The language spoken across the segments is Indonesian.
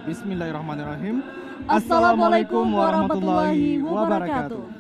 Bismillahirrahmanirrahim. Assalamualaikum warahmatullahi wabarakatuh.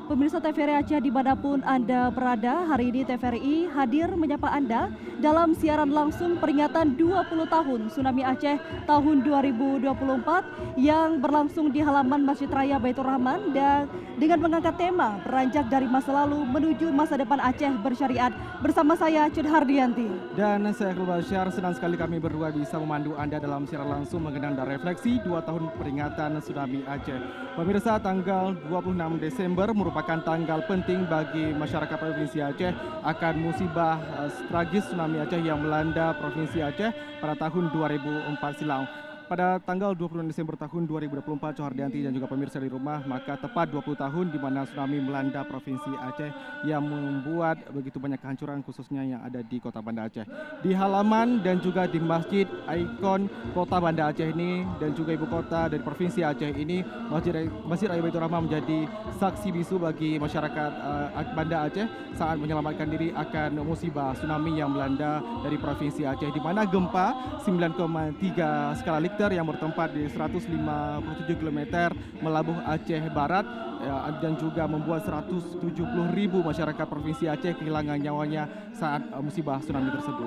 Pemirsa TVRI Aceh dimanapun Anda berada, hari ini TVRI hadir menyapa Anda dalam siaran langsung peringatan 20 tahun Tsunami Aceh tahun 2024 yang berlangsung di halaman Masjid Raya Baitur Rahman dan dengan mengangkat tema beranjak dari masa lalu menuju masa depan Aceh bersyariat bersama saya Cud Hardianti. Dan saya Iqbal Basyar, senang sekali kami berdua bisa memandu Anda dalam siaran langsung mengenang dan refleksi 2 tahun peringatan Tsunami Aceh. Pemirsa, tanggal 26 Desember merupakan tanggal penting bagi masyarakat Provinsi Aceh akan musibah tragis Tsunami Aceh yang melanda Provinsi Aceh pada tahun 2004 silam. Pada tanggal 26 Desember tahun 2024, Cohardianti dan juga pemirsa di rumah, maka tepat 20 tahun di mana tsunami melanda Provinsi Aceh yang membuat begitu banyak kehancuran khususnya yang ada di Kota Banda Aceh. Di halaman dan juga di masjid ikon Kota Banda Aceh ini dan juga ibu kota dari Provinsi Aceh ini, Masjid Raya Baitur Rahman menjadi saksi bisu bagi masyarakat Banda Aceh saat menyelamatkan diri akan musibah tsunami yang melanda dari Provinsi Aceh, di mana gempa 9,3 skala Richter yang bertempat di 157 km melabuh Aceh Barat dan juga membuat 170.000 masyarakat Provinsi Aceh kehilangan nyawanya saat musibah tsunami tersebut.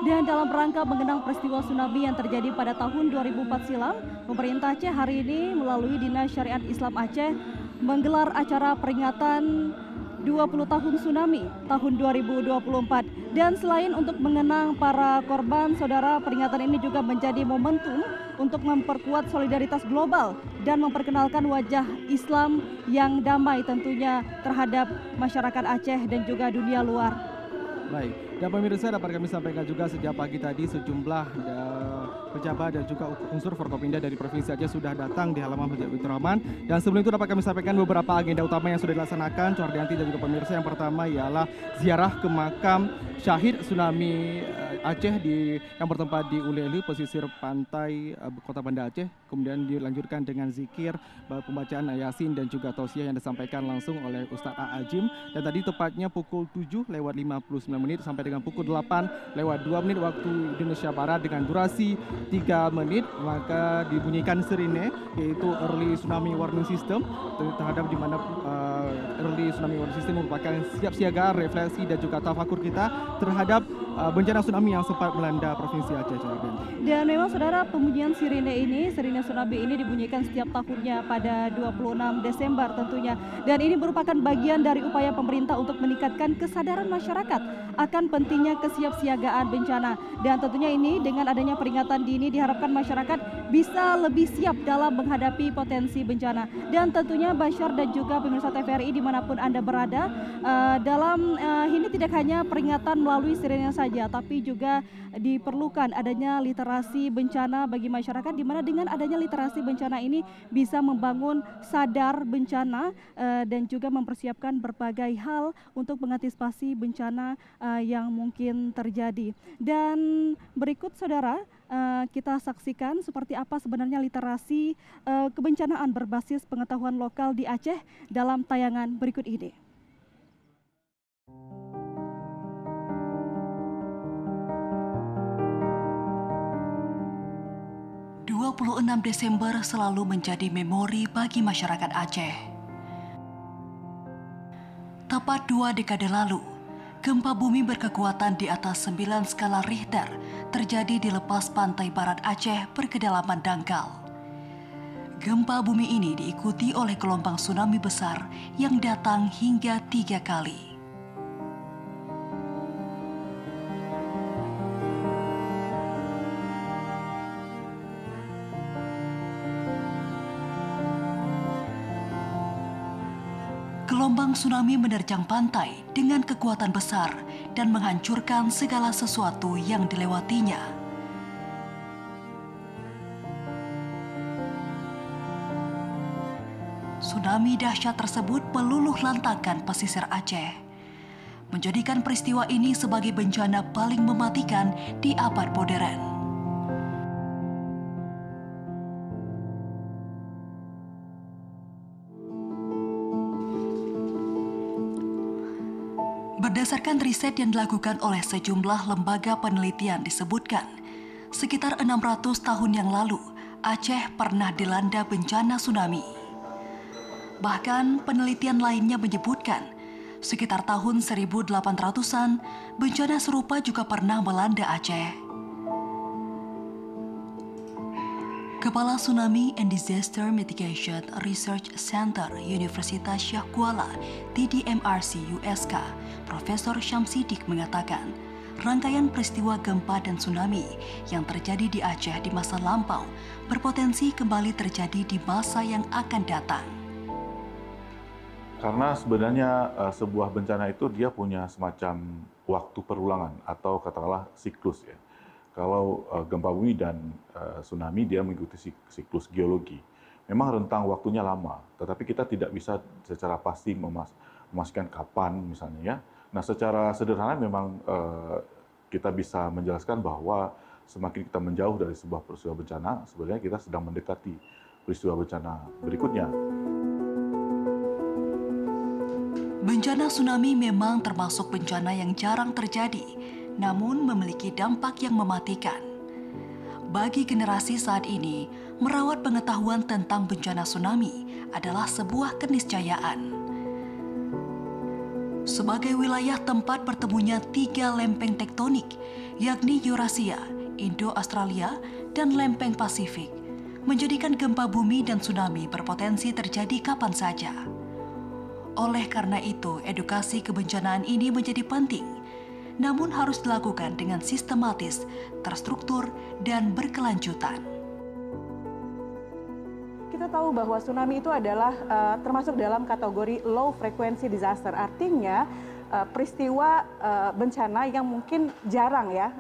Dan dalam rangka mengenang peristiwa tsunami yang terjadi pada tahun 2004 silam, pemerintah Aceh hari ini melalui Dinas Syariat Islam Aceh menggelar acara peringatan 20 tahun tsunami tahun 2024. Dan selain untuk mengenang para korban, saudara, peringatan ini juga menjadi momentum untuk memperkuat solidaritas global dan memperkenalkan wajah Islam yang damai tentunya terhadap masyarakat Aceh dan juga dunia luar. Baik, dan pemirsa dapat kami sampaikan juga sejak pagi tadi sejumlah pejabat dan juga unsur Forkopimda dari Provinsi Aceh sudah datang di halaman Masjid Baitur Rahman. Dan sebelum itu dapat kami sampaikan beberapa agenda utama yang sudah dilaksanakan Cohardianti dan juga pemirsa. Yang pertama ialah ziarah ke makam syahid tsunami Aceh yang bertempat di Ulelu, pesisir pantai Kota Banda Aceh. Kemudian dilanjutkan dengan zikir, pembacaan Yasin dan juga tausiah yang disampaikan langsung oleh Ustadz A'ajim. Dan tadi tepatnya pukul 7:59 sampai dengan pukul 8:02 waktu Indonesia Barat dengan durasi 3 menit, maka dibunyikan sirine yaitu Early Tsunami Warning System terhadap di mana Early Tsunami Warning System merupakan siap-siaga, refleksi dan juga tafakur kita terhadap bencana tsunami yang sempat melanda Provinsi Aceh. Dan memang saudara, pembunyian sirine tsunami ini dibunyikan setiap tahunnya pada 26 Desember tentunya. Dan ini merupakan bagian dari upaya pemerintah untuk meningkatkan kesadaran masyarakat akan pentingnya kesiapsiagaan bencana. Dan tentunya ini dengan adanya peringatan dini diharapkan masyarakat bisa lebih siap dalam menghadapi potensi bencana. Dan tentunya Basyar dan juga pemirsa TVRI dimanapun Anda berada, dalam ini tidak hanya peringatan melalui sirine saja, tapi juga diperlukan adanya literasi bencana bagi masyarakat, di mana dengan adanya literasi bencana ini bisa membangun sadar bencana dan juga mempersiapkan berbagai hal untuk mengantisipasi bencana yang mungkin terjadi. Dan berikut saudara, kita saksikan seperti apa sebenarnya literasi kebencanaan berbasis pengetahuan lokal di Aceh dalam tayangan berikut ini. 26 Desember selalu menjadi memori bagi masyarakat Aceh. Tepat 2 dekade lalu, gempa bumi berkekuatan di atas 9 skala Richter terjadi di lepas pantai barat Aceh berkedalaman dangkal. Gempa bumi ini diikuti oleh gelombang tsunami besar yang datang hingga 3 kali. Gelombang tsunami menerjang pantai dengan kekuatan besar dan menghancurkan segala sesuatu yang dilewatinya. Tsunami dahsyat tersebut meluluh lantakkan pesisir Aceh, menjadikan peristiwa ini sebagai bencana paling mematikan di abad modern. Berdasarkan riset yang dilakukan oleh sejumlah lembaga penelitian disebutkan, sekitar 600 tahun yang lalu, Aceh pernah dilanda bencana tsunami. Bahkan penelitian lainnya menyebutkan sekitar tahun 1800-an bencana serupa juga pernah melanda Aceh. Kepala Tsunami and Disaster Mitigation Research Center Universitas Syah Kuala TDMRC USK, Profesor Syamsidik mengatakan, rangkaian peristiwa gempa dan tsunami yang terjadi di Aceh di masa lampau berpotensi kembali terjadi di masa yang akan datang. Karena sebenarnya sebuah bencana itu dia punya semacam waktu perulangan atau katakanlah siklus ya. Kalau gempa bumi dan tsunami dia mengikuti siklus geologi. Memang rentang waktunya lama, tetapi kita tidak bisa secara pasti memastikan kapan misalnya ya. Nah, secara sederhana memang kita bisa menjelaskan bahwa semakin kita menjauh dari sebuah peristiwa bencana, sebenarnya kita sedang mendekati peristiwa bencana berikutnya. Bencana tsunami memang termasuk bencana yang jarang terjadi, namun memiliki dampak yang mematikan. Bagi generasi saat ini, merawat pengetahuan tentang bencana tsunami adalah sebuah keniscayaan. Sebagai wilayah tempat bertemunya 3 lempeng tektonik, yakni Eurasia, Indo-Australia, dan lempeng Pasifik, menjadikan gempa bumi dan tsunami berpotensi terjadi kapan saja. Oleh karena itu, edukasi kebencanaan ini menjadi penting, namun harus dilakukan dengan sistematis, terstruktur, dan berkelanjutan. Kita tahu bahwa tsunami itu adalah termasuk dalam kategori low frequency disaster. Artinya peristiwa bencana yang mungkin jarang ya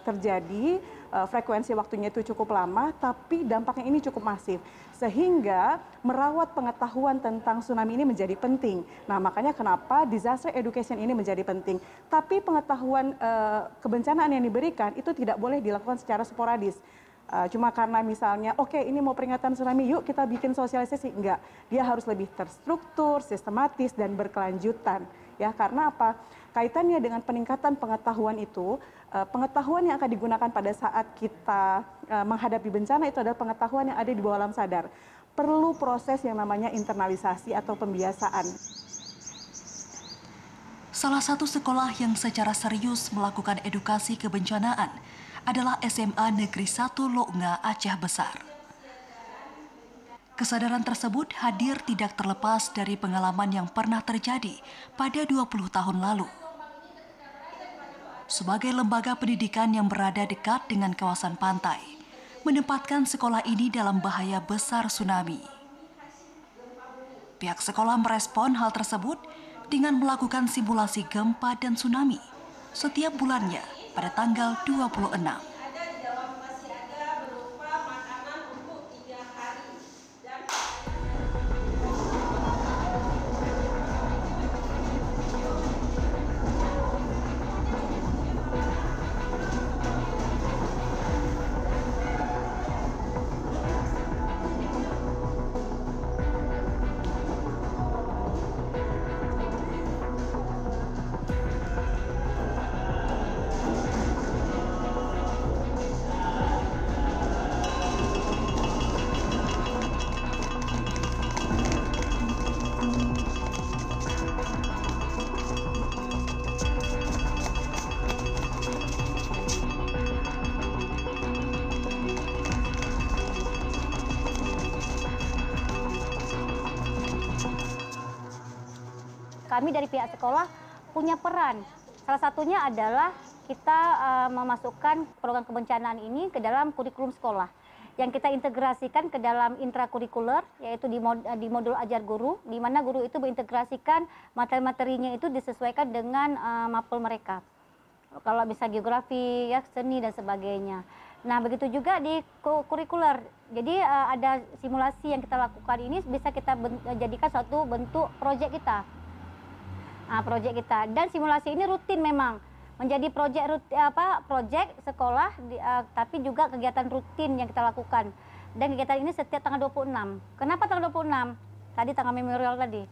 terjadi, frekuensi waktunya itu cukup lama, tapi dampaknya ini cukup masif. Sehingga merawat pengetahuan tentang tsunami ini menjadi penting. Nah, makanya kenapa disaster education ini menjadi penting. Tapi pengetahuan kebencanaan yang diberikan itu tidak boleh dilakukan secara sporadis. Cuma karena misalnya, oke, ini mau peringatan tsunami, yuk kita bikin sosialisasi. Enggak, dia harus lebih terstruktur, sistematis, dan berkelanjutan. Ya, karena apa? Kaitannya dengan peningkatan pengetahuan itu, pengetahuan yang akan digunakan pada saat kita menghadapi bencana itu adalah pengetahuan yang ada di bawah alam sadar. Perlu proses yang namanya internalisasi atau pembiasaan. Salah satu sekolah yang secara serius melakukan edukasi kebencanaan adalah SMA Negeri 1 Loknga Aceh Besar. Kesadaran tersebut hadir tidak terlepas dari pengalaman yang pernah terjadi pada 20 tahun lalu. Sebagai lembaga pendidikan yang berada dekat dengan kawasan pantai, menempatkan sekolah ini dalam bahaya besar tsunami. Pihak sekolah merespon hal tersebut dengan melakukan simulasi gempa dan tsunami setiap bulannya pada tanggal 26. Kami dari pihak sekolah punya peran. Salah satunya adalah kita memasukkan program kebencanaan ini ke dalam kurikulum sekolah. Yang kita integrasikan ke dalam intrakurikuler, yaitu di modul ajar guru, di mana guru itu berintegrasikan materi-materinya itu disesuaikan dengan mapel mereka. Kalau bisa geografi, ya, seni, dan sebagainya. Nah, begitu juga di kurikuler. Jadi ada simulasi yang kita lakukan ini bisa kita jadikan suatu bentuk proyek kita. Proyek kita, dan simulasi ini rutin memang menjadi proyek sekolah, tapi juga kegiatan rutin yang kita lakukan. Dan kegiatan ini setiap tanggal 26. Kenapa tanggal 26? Tadi tanggal memorial tadi.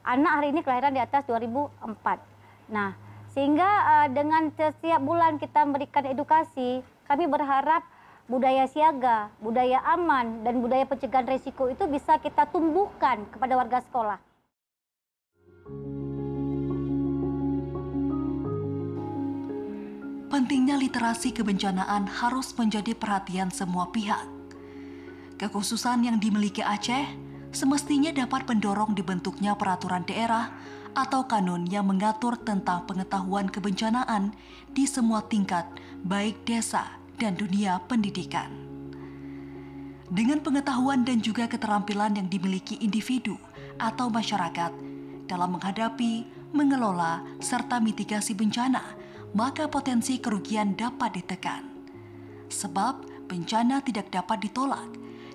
Anak hari ini kelahiran di atas 2004. Nah, sehingga dengan setiap bulan kita memberikan edukasi, kami berharap budaya siaga, budaya aman, dan budaya pencegahan risiko itu bisa kita tumbuhkan kepada warga sekolah. Pentingnya literasi kebencanaan harus menjadi perhatian semua pihak. Kekhususan yang dimiliki Aceh semestinya dapat mendorong dibentuknya peraturan daerah atau kanun yang mengatur tentang pengetahuan kebencanaan di semua tingkat, baik desa dan dunia pendidikan. Dengan pengetahuan dan juga keterampilan yang dimiliki individu atau masyarakat dalam menghadapi, mengelola, serta mitigasi bencana, maka potensi kerugian dapat ditekan. Sebab bencana tidak dapat ditolak,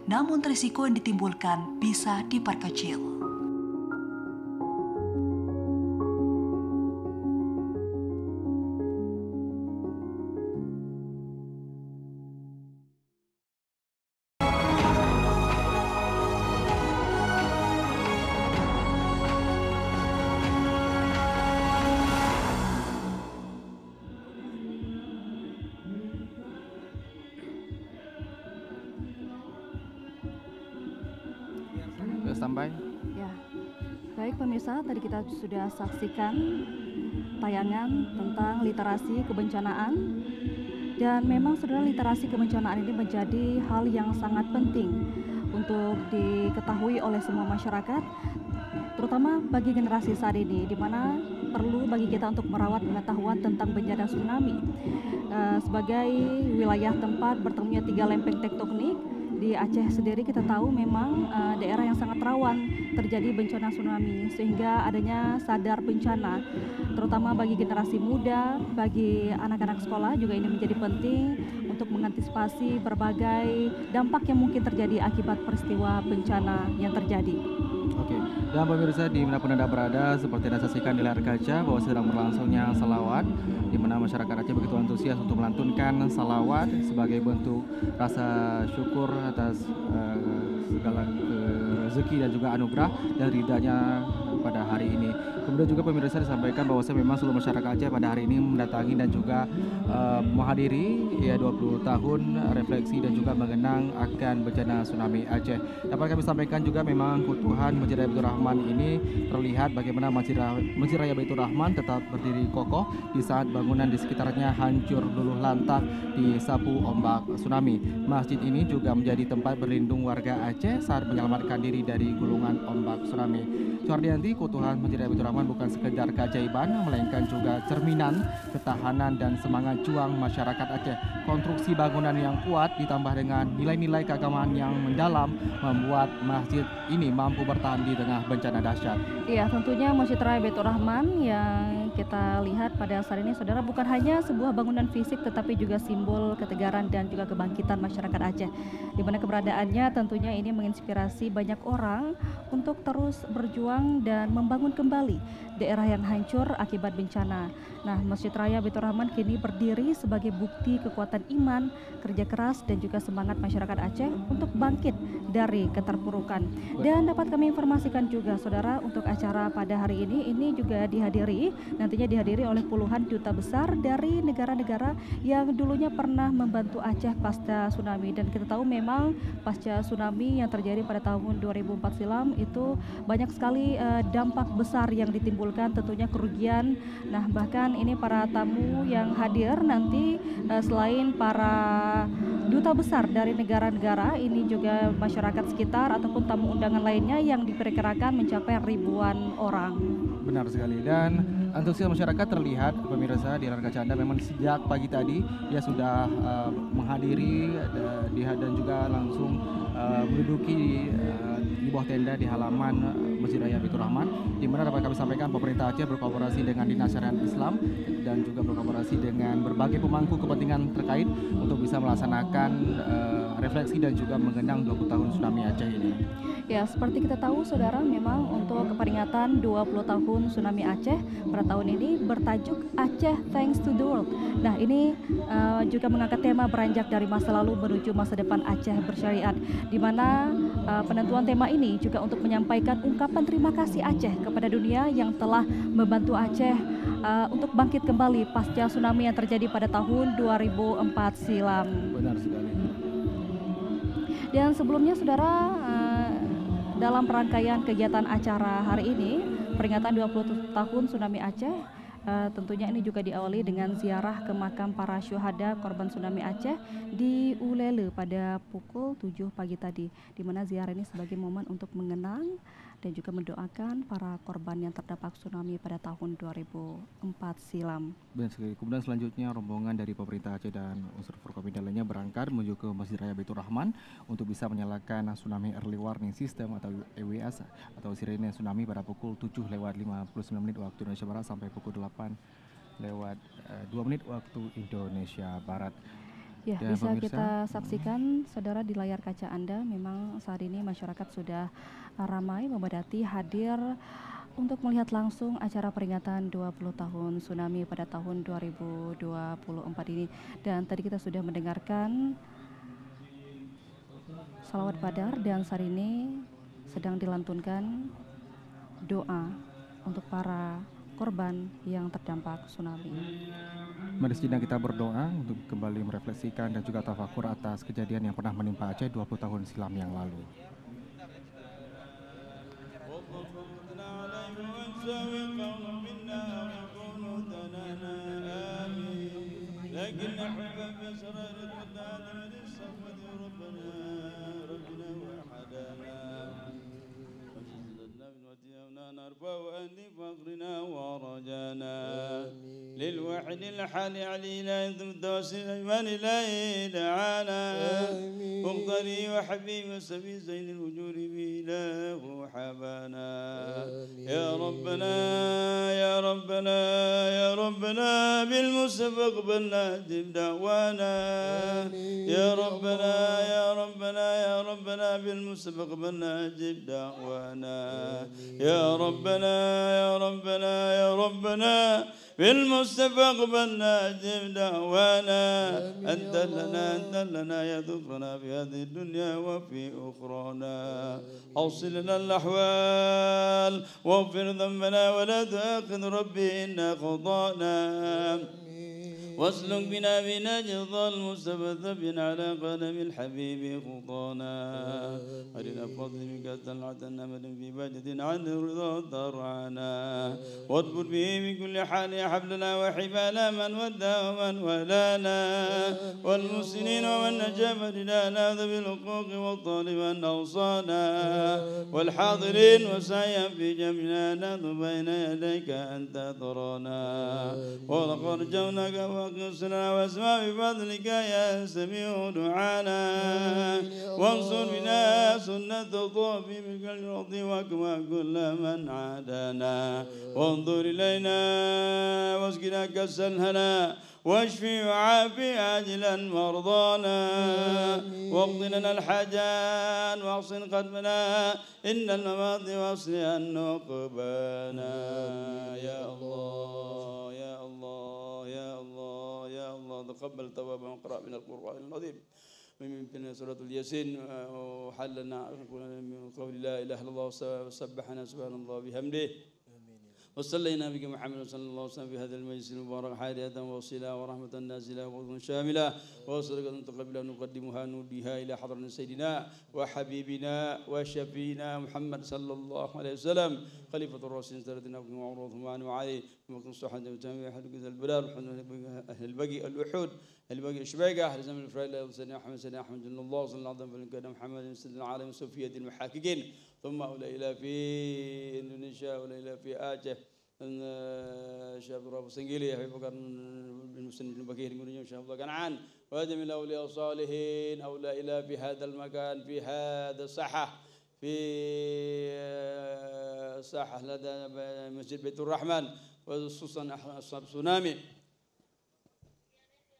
namun risiko yang ditimbulkan bisa diperkecil. Sampai. Ya, baik pemirsa, tadi kita sudah saksikan tayangan tentang literasi kebencanaan. Dan memang saudara, literasi kebencanaan ini menjadi hal yang sangat penting untuk diketahui oleh semua masyarakat, terutama bagi generasi saat ini, di mana perlu bagi kita untuk merawat pengetahuan tentang bencana tsunami. Sebagai wilayah tempat bertemunya 3 lempeng tektonik, di Aceh sendiri kita tahu memang daerah yang sangat rawan terjadi bencana tsunami, sehingga adanya sadar bencana terutama bagi generasi muda, bagi anak-anak sekolah juga ini menjadi penting untuk mengantisipasi berbagai dampak yang mungkin terjadi akibat peristiwa bencana yang terjadi. Oke, dan pemirsa dimanapun Anda berada, seperti Anda saksikan di layar kaca bahwa sedang berlangsungnya salawat, di mana masyarakat Aceh begitu antusias untuk melantunkan salawat sebagai bentuk rasa syukur atas segala rezeki dan juga anugerah dan ridhanya pada hari ini. Kemudian juga pemirsa disampaikan bahwa memang seluruh masyarakat Aceh pada hari ini mendatangi dan juga menghadiri 20 tahun refleksi dan juga mengenang akan bencana tsunami Aceh. Dapat kami sampaikan juga memang keutuhan Masjid Raya Baitur Rahman ini terlihat bagaimana Masjid Raya Baitur Rahman tetap berdiri kokoh di saat bangunan di sekitarnya hancur luluh lantak disapu ombak tsunami. Masjid ini juga menjadi tempat berlindung warga Aceh saat menyelamatkan diri dari gulungan ombak tsunami. Suhardianti, keutuhan Masjid Raya Baitur Rahman bukan sekedar keajaiban, melainkan juga cerminan ketahanan dan semangat juang masyarakat Aceh. Konstruksi bangunan yang kuat ditambah dengan nilai-nilai keagamaan yang mendalam membuat masjid ini mampu bertahan di tengah bencana dahsyat. Iya, tentunya Masjid Raya Baitur Rahman yang kita lihat pada saat ini, saudara, bukan hanya sebuah bangunan fisik tetapi juga simbol ketegaran dan juga kebangkitan masyarakat Aceh, di mana keberadaannya tentunya ini menginspirasi banyak orang untuk terus berjuang dan membangun kembali daerah yang hancur akibat bencana. Nah, Masjid Raya Baitur Rahman kini berdiri sebagai bukti kekuatan iman, kerja keras dan juga semangat masyarakat Aceh untuk bangkit dari keterpurukan. Dan dapat kami informasikan juga, saudara, untuk acara pada hari ini juga nantinya dihadiri oleh puluhan duta besar dari negara-negara yang dulunya pernah membantu Aceh pasca tsunami. Dan kita tahu memang pasca tsunami yang terjadi pada tahun 2004 silam itu banyak sekali dampak besar yang ditimbulkan, tentunya kerugian. Nah, bahkan ini para tamu yang hadir nanti selain para duta besar dari negara-negara, ini juga masyarakat sekitar ataupun tamu undangan lainnya yang diperkirakan mencapai ribuan orang. Benar sekali, dan antusias masyarakat terlihat pemirsa di layar kaca Anda. Memang sejak pagi tadi dia sudah menghadiri dan juga langsung menduduki di bawah tenda di halaman Masjid Raya Baitur Rahman, di mana dapat kami sampaikan pemerintah Aceh berkolaborasi dengan Dinas Syariat Islam dan juga berkolaborasi dengan berbagai pemangku kepentingan terkait untuk bisa melaksanakan refleksi dan juga mengenang 20 tahun tsunami Aceh ini. Ya, seperti kita tahu, saudara, memang untuk peringatan 20 tahun tsunami Aceh pada tahun ini bertajuk Aceh Thanks to the World. Nah, ini juga mengangkat tema beranjak dari masa lalu menuju masa depan Aceh bersyariat, di mana penentuan tema ini juga untuk menyampaikan ungkapan terima kasih Aceh kepada dunia yang telah membantu Aceh untuk bangkit kembali pasca tsunami yang terjadi pada tahun 2004 silam. Benar sekali. Dan sebelumnya saudara, dalam rangkaian kegiatan acara hari ini peringatan 20 tahun Tsunami Aceh, tentunya ini juga diawali dengan ziarah ke makam para syuhada korban tsunami Aceh di Ulele pada pukul 7 pagi tadi, di mana ziarah ini sebagai momen untuk mengenang dan juga mendoakan para korban yang terdampak tsunami pada tahun 2004 silam. Benar sekali. Kemudian selanjutnya rombongan dari pemerintah Aceh dan unsur Forkopimda lainnya berangkat menuju ke Masjid Raya Baitur Rahman untuk bisa menyalakan Tsunami Early Warning System atau EWS atau sirene tsunami pada pukul 7:59 waktu Indonesia Barat sampai pukul 8:02 waktu Indonesia Barat. Ya, Dan bisa pemirsa, kita saksikan saudara di layar kaca Anda, memang saat ini masyarakat sudah ramai memadati hadir untuk melihat langsung acara peringatan 20 tahun tsunami pada tahun 2024 ini. Dan tadi kita sudah mendengarkan salawat Badar dan saat ini sedang dilantunkan doa untuk para korban yang terdampak tsunami. mari sejenak kita berdoa untuk kembali merefleksikan dan juga tafakur atas kejadian yang pernah menimpa Aceh 20 tahun silam yang lalu. فقرنا ورجانا للوحد الحال علينا التوسل الايمان اليه دعانا مقتري وحبيب وسبي زين الوجود بإله حبانا يا ربنا يا ربنا يا ربنا بالمصطفى قبلنا دعوانا يا ربنا يا ربنا يا ربنا بالمصطفى قبلنا دعوانا يا ربنا يا ربنا يا ربنا بالمصطفى قبلنا دعوانا أنت لنا يا ذكرنا في هذه الدنيا وفي أخرانا أوصل لنا الأحوال واغفر ذنبنا ولا تؤاخذ ربي إنا خطأنا واسلك بنا بنجد المصطفى ثبنا على قدم الحبيب خطانا أرنا فضل منك طلعة أمل في بجد عن الرضا ترعانا واضبط به من كل حال حبلنا وحبانا من ودى ومن ولانا والمسلمين ومن نجاب لنا ذوي الحقوق والطالب أن أوصانا والحاضرين وسعيا في جمعنا نذ بين يديك أنت ترانا ولقد رجوناك وقصنا واسمع بفضلك يا سميع دعانا وانصر بنا سنة الطوف بك الأرض واكوى كل من عادانا وانظر إلينا واسقنا كأس الهنا واشفي وعافي عاجلا مرضانا واقض لنا الحاجات واحسن قدمنا إن الممات واصلها النقبانا يا الله يا الله يا الله يا الله تقبل توبة وقرأ من القرآن العظيم من سورة الياسين وحلنا من قول لا إله إلا الله وسبحنا سبحان الله بحمده وصلينا بك محمد صلى الله عليه وسلم في هذا المجلس المبارك حادية وصلة ورحمة نازلة وفضل شاملة وصدقة تقبلها نقدمها نوديها إلى حضرة سيدنا وحبيبنا وشفينا محمد صلى الله عليه وسلم خليفة الرسول سيدنا وعروض معنا وعليه ومكن صحة وتامي أحد كذا البلاد أهل البقي الوحود البقي الشبيقة أهل زمن الفريلة سيدنا أحمد جل الله صلى الله عليه وسلم محمد سيد العالم صوفية المحاككين ثم إلى في إندونيسيا إلى في آجه شاب رب سنجيلي في بكر بن مسلم بن بكير من شاء الله كنعان وادم الأولياء الصالحين أولى إلى في هذا المكان في هذا الساحة في ساحة لدى مسجد بيت الرحمن وخصوصا أصحاب تسونامي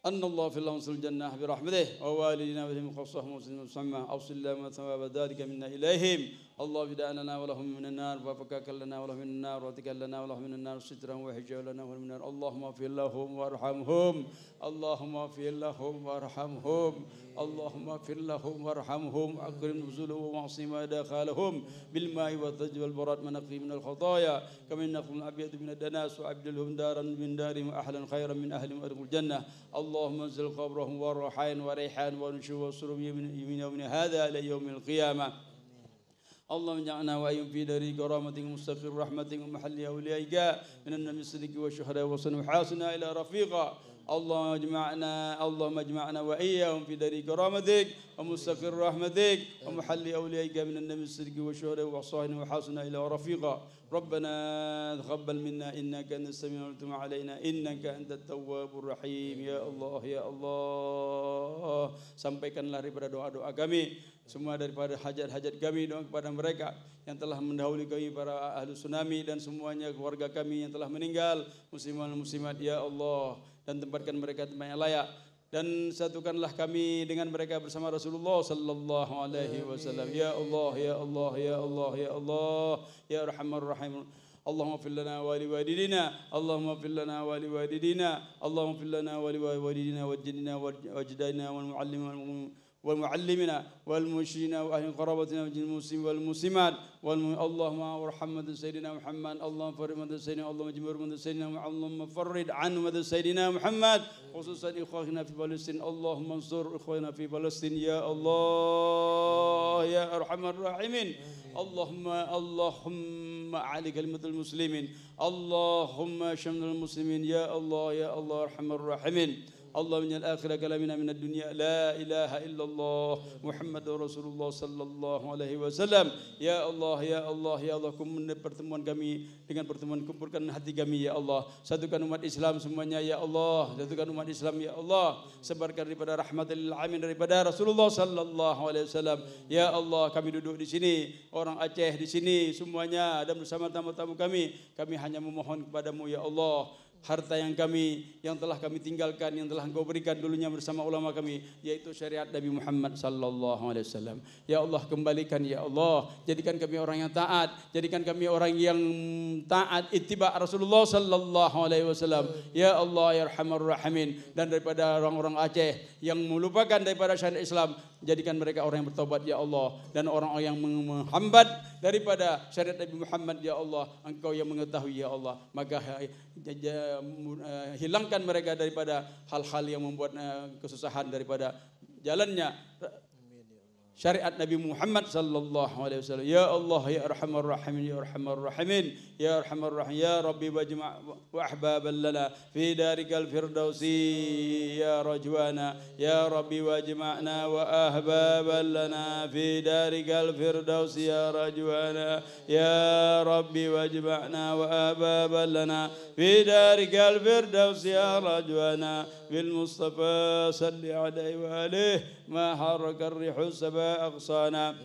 أن الله في اللهم صل الجنة برحمته ووالدنا بهم خصهم مسلم مسمى أوصل لهم ثواب ذلك منا إليهم الله فداء لنا ولهم من النار وفكاك لنا ولهم من النار واتكا لنا ولهم من النار سترا وحجاب لنا ولهم من النار اللهم اغفر لهم وارحمهم اللهم اغفر لهم وارحمهم اللهم اغفر لهم وارحمهم أكرم نزلهم وعصم دخلهم بالماء والثلج والبراد ونقي من الخطايا كما نقل الأبيض من الدناس وأبدلهم دارا من دارهم وأهلا خيرا من أهلهم وأدخل الجنة اللهم انزل قبرهم والريحان وريحان ونشر وسرب من يوم هذا إلى يوم القيامة اللهم اجعلنا وأيهم في دار كرامة مستقر رحمة ومحل أوليائك من النبي الصديق والشهداء وصن وحاسنا إلى رفيقا اللهم اجمعنا وإياهم في دار كرامتك ومستقر رحمتك ومحل أوليائك من النبي الصديق والشهداء وصن وحاسنا إلى رفيقا ربنا تقبل منا إنك أنت السميع وتب علينا إنك أنت التواب الرحيم ya Allah sampaikanlah daripada doa-doa kami semua daripada hajat-hajat kami doa kepada mereka yang telah mendahului kami para ahlu tsunami dan semuanya keluarga kami yang telah meninggal musliman muslimat ya Allah dan tempatkan mereka tempat yang layak dan satukanlah kami dengan mereka bersama Rasulullah sallallahu alaihi wasallam ya Allah ya Allah ya Allah ya Allah ya Arhamar Rahim اللهم اغفر لنا ولوالدينا اللهم اغفر لنا ولوالدينا اللهم اغفر لنا ولوالدينا وجدنا واجدادنا والمعلمين والمشركين واهل قرابتنا والمسلمين والمسلمات اللهم ارحم سيدنا محمد اللهم فرج سيدنا اللهم اجبر سيدنا اللهم فرج عن سيدنا محمد خصوصا اخواننا في فلسطين اللهم انصر اخواننا في فلسطين يا الله يا ارحم الراحمين اللهم علي كلمة المسلمين اللهم شمل المسلمين يا الله ارحم الراحمين اللهم اجعل آخر كلامنا من الدنيا لا إله إلا الله محمد رسول الله صلى الله عليه وسلم ya Allah ya Allah ya Allah pertemuan kami dengan pertemuan kumpulkan hati kami ya Allah satukan umat Islam semuanya ya Allah satukan umat Islam ya Allah sebarkan daripada rahmatil lil alamin daripada Rasulullah sallallahu alaihi wasallam ya Allah kami duduk di sini orang Aceh di sini semuanya dan bersama tamu-tamu kami hanya memohon kepadamu ya Allah harta yang telah kami tinggalkan yang telah Engkau berikan dulunya bersama ulama kami yaitu syariat Nabi Muhammad sallallahu alaihi wasallam ya Allah kembalikan ya Allah jadikan kami orang yang taat jadikan kami orang yang taat ittiba Rasulullah sallallahu alaihi wasallam ya Allah ya Arhamar Rahimin dan daripada orang-orang Aceh yang melupakan daripada syariat Islam jadikan mereka orang yang bertobat ya Allah dan orang-orang yang menghambat daripada syariat Nabi Muhammad ya Allah Engkau yang mengetahui ya Allah maka hilangkan mereka daripada hal-hal yang membuat kesusahan daripada jalannya syariat Nabi Muhammad sallallahu alaihi wasallam ya Allah ya Arhamar Rahimin ya Arhamar Rahimin ya Arhamar Rahim ya Rabbi wajma' wa ahbaban lana fi darikal firdausi ya rajwana ya Rabbi wajma'na wa ahbaban lana fi darikal firdausi ya rajwana ya Rabbi wajma'na wa ahbaban lana fi darikal firdausi ya rajwana bil Mustafa salli alaihi wa alihi ma haraka ar-rihu أغصانا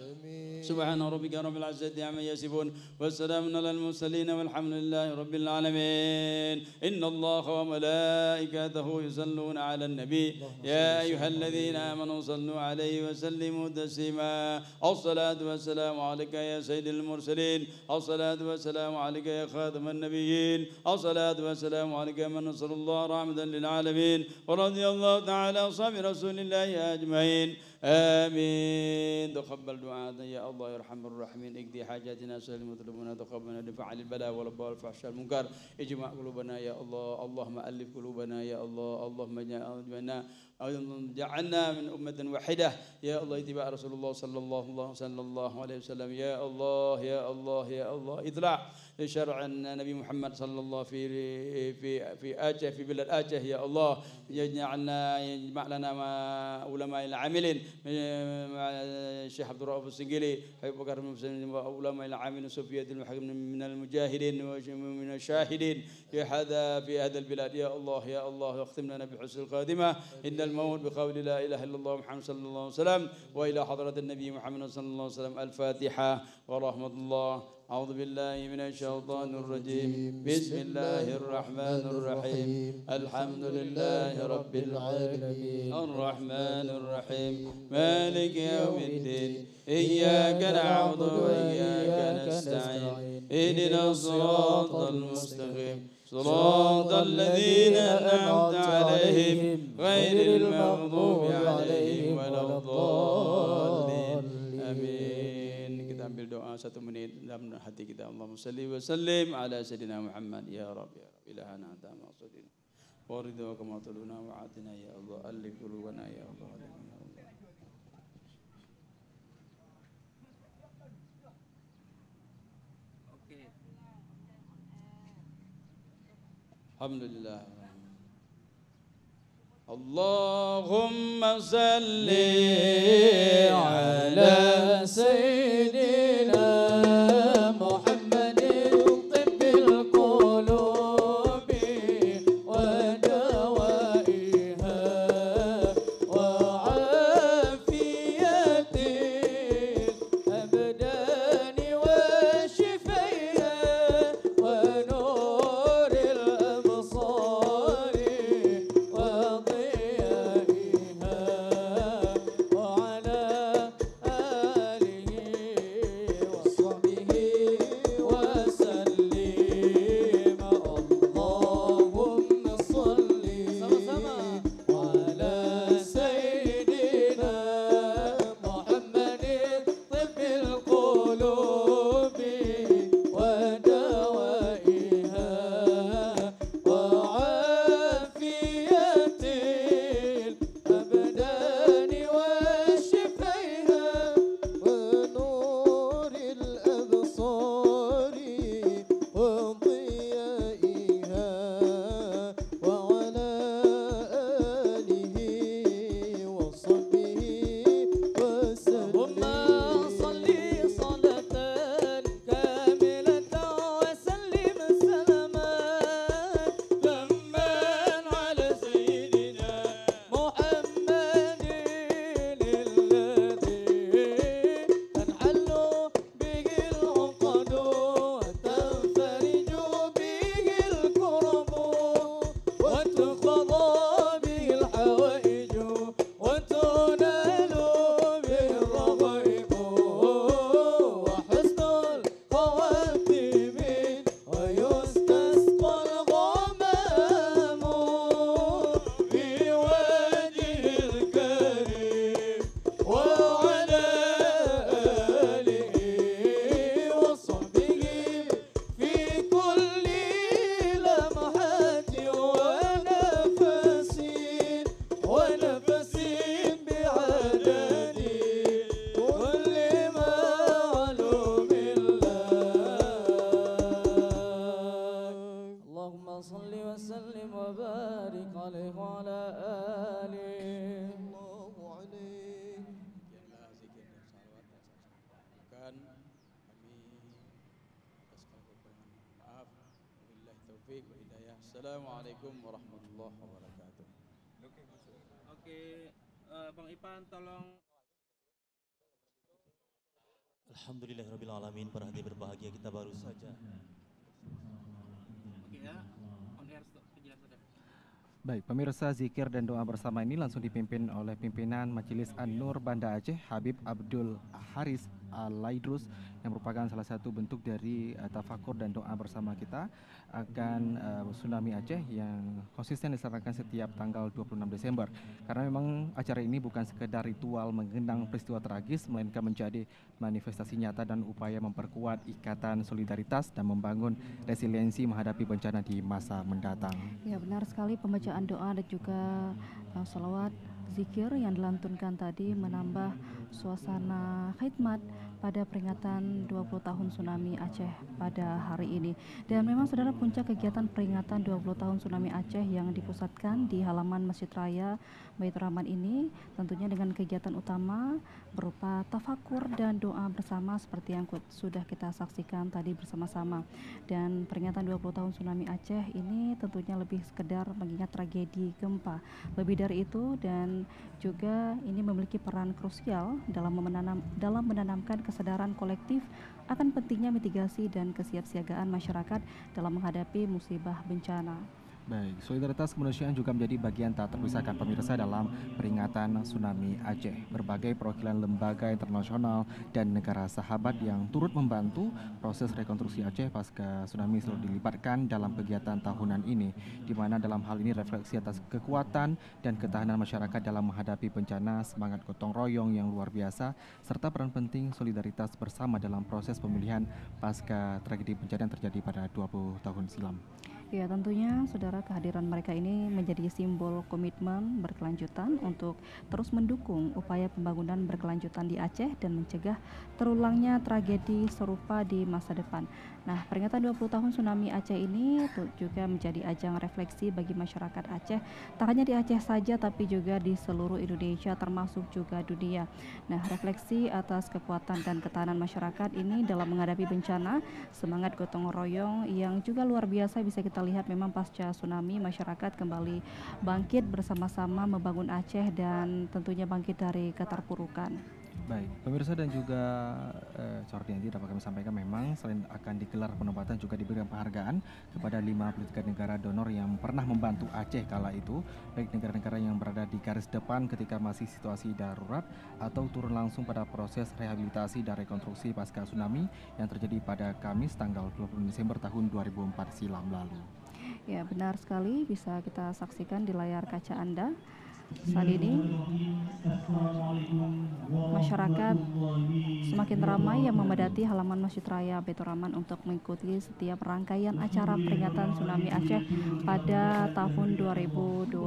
سبحان ربك رب العزة عما يصفون والسلام على المرسلين والحمد لله رب العالمين إن الله وملائكته يصلون على النبي يا أيها الذين آمنوا صلوا عليه وسلموا تسليما الصلاة والسلام عليك يا سيد المرسلين الصلاة والسلام عليك يا خاتم النبيين الصلاة والسلام عليك من نصر الله رحمة للعالمين ورضي الله تعالى عن أصحاب رسول الله أجمعين آمين تقبل دعاءنا يا الله يا أرحم الراحمين اقضي حاجاتنا سهل مطلوبنا تقبلنا دفع عن البلاء والوباء والفحشاء المنكر اجمع قلوبنا يا الله اللهم ألف قلوبنا يا الله اللهم جعلنا من أمة واحدة يا الله اتباع رسول الله صلى الله عليه وسلم يا الله يا الله يا الله اطلع لشرع النبي محمد صلى الله في آجه في بلاد آجه يا الله يجمع لنا مع علماء العاملين مع الشيخ عبد الرؤوف السنجلي حبيب بكر علماء العاملين صوفية المحكم من المجاهدين ومن الشاهدين في هذا البلاد يا الله يا الله اختم لنا بحسن الخاتمة إن الموت بقول لا إله إلا الله محمد صلى الله عليه وسلم وإلى حضرة النبي محمد صلى الله عليه وسلم الفاتحة ورحمة الله أعوذ بالله من الشيطان الرجيم بسم الله الرحمن الرحيم الحمد لله رب العالمين الرحمن الرحيم مالك يوم الدين إياك نعبد وإياك نستعين اهدنا الصراط المستقيم صراط الذين أنعمت عليهم غير المغضوب عليهم ولا الضالين آمين. Kita ambil doa 1 menit dalam hati kita. Allahumma salli wa sallim ala sayyidina Muhammad ya Rabbi ya Rabbi ilahana anta maqsudina wa ridwa kama tuluna wa atina ya Allah alif qulubana ya Allah. Alhamdulillah. Allahumma salli ala sayyidina Muhammadin tibbil qulubi wa dawaiha wa afiyatil abdani wa shifaiha wa Assalamualaikum warahmatullahi wabarakatuh. Oke, Bang Ipan tolong. Alhamdulillahirabbil alamin, para hadirin berbahagia, kita baru saja. Oke ya, on air penjelasan. Baik, pemirsa, zikir dan doa bersama ini langsung dipimpin oleh pimpinan Majelis An-Nur Banda Aceh, Habib Abdul Haris Al-Laidrus, yang merupakan salah satu bentuk dari tafakur dan doa bersama kita akan tsunami Aceh yang konsisten diselenggarakan setiap tanggal 26 Desember. Karena memang acara ini bukan sekedar ritual mengenang peristiwa tragis, melainkan menjadi manifestasi nyata dan upaya memperkuat ikatan solidaritas dan membangun resiliensi menghadapi bencana di masa mendatang. Ya, benar sekali, pembacaan doa dan juga salawat zikir yang dilantunkan tadi menambah suasana khidmat pada peringatan 20 tahun tsunami Aceh pada hari ini. Dan memang saudara, puncak kegiatan peringatan 20 tahun tsunami Aceh yang dipusatkan di halaman Masjid Raya Baitur Rahman ini tentunya dengan kegiatan utama berupa tafakur dan doa bersama seperti yang sudah kita saksikan tadi bersama-sama. Dan peringatan 20 tahun tsunami Aceh ini tentunya lebih sekedar mengingat tragedi gempa. Lebih dari itu, dan juga ini memiliki peran krusial dalam menanamkan kesadaran kolektif akan pentingnya mitigasi dan kesiapsiagaan masyarakat dalam menghadapi musibah bencana. Baik, solidaritas kemanusiaan juga menjadi bagian tak terpisahkan pemirsa dalam peringatan tsunami Aceh. Berbagai perwakilan lembaga internasional dan negara sahabat yang turut membantu proses rekonstruksi Aceh pasca tsunami selalu dilibatkan dalam kegiatan tahunan ini, di mana dalam hal ini refleksi atas kekuatan dan ketahanan masyarakat dalam menghadapi bencana, semangat gotong royong yang luar biasa, serta peran penting solidaritas bersama dalam proses pemilihan pasca tragedi bencana yang terjadi pada 20 tahun silam. Ya, tentunya saudara, kehadiran mereka ini menjadi simbol komitmen berkelanjutan untuk terus mendukung upaya pembangunan berkelanjutan di Aceh dan mencegah terulangnya tragedi serupa di masa depan. Nah, peringatan 20 tahun tsunami Aceh ini juga menjadi ajang refleksi bagi masyarakat Aceh, tak hanya di Aceh saja tapi juga di seluruh Indonesia termasuk juga dunia. Nah, refleksi atas kekuatan dan ketahanan masyarakat ini dalam menghadapi bencana, semangat gotong royong yang juga luar biasa bisa kita lihat memang pasca tsunami masyarakat kembali bangkit bersama-sama membangun Aceh dan tentunya bangkit dari keterpurukan. Baik, pemirsa dan juga Cordianti, dapat kami sampaikan memang selain akan digelar penempatan juga diberikan penghargaan kepada 53 negara donor yang pernah membantu Aceh kala itu, baik negara-negara yang berada di garis depan ketika masih situasi darurat atau turun langsung pada proses rehabilitasi dan rekonstruksi pasca tsunami yang terjadi pada Kamis tanggal 20 Desember tahun 2004 silam lalu. Ya, benar sekali, bisa kita saksikan di layar kaca Anda. Saat ini masyarakat semakin ramai yang memadati halaman Masjid Raya Baitur Rahman untuk mengikuti setiap rangkaian acara peringatan tsunami Aceh pada tahun 2024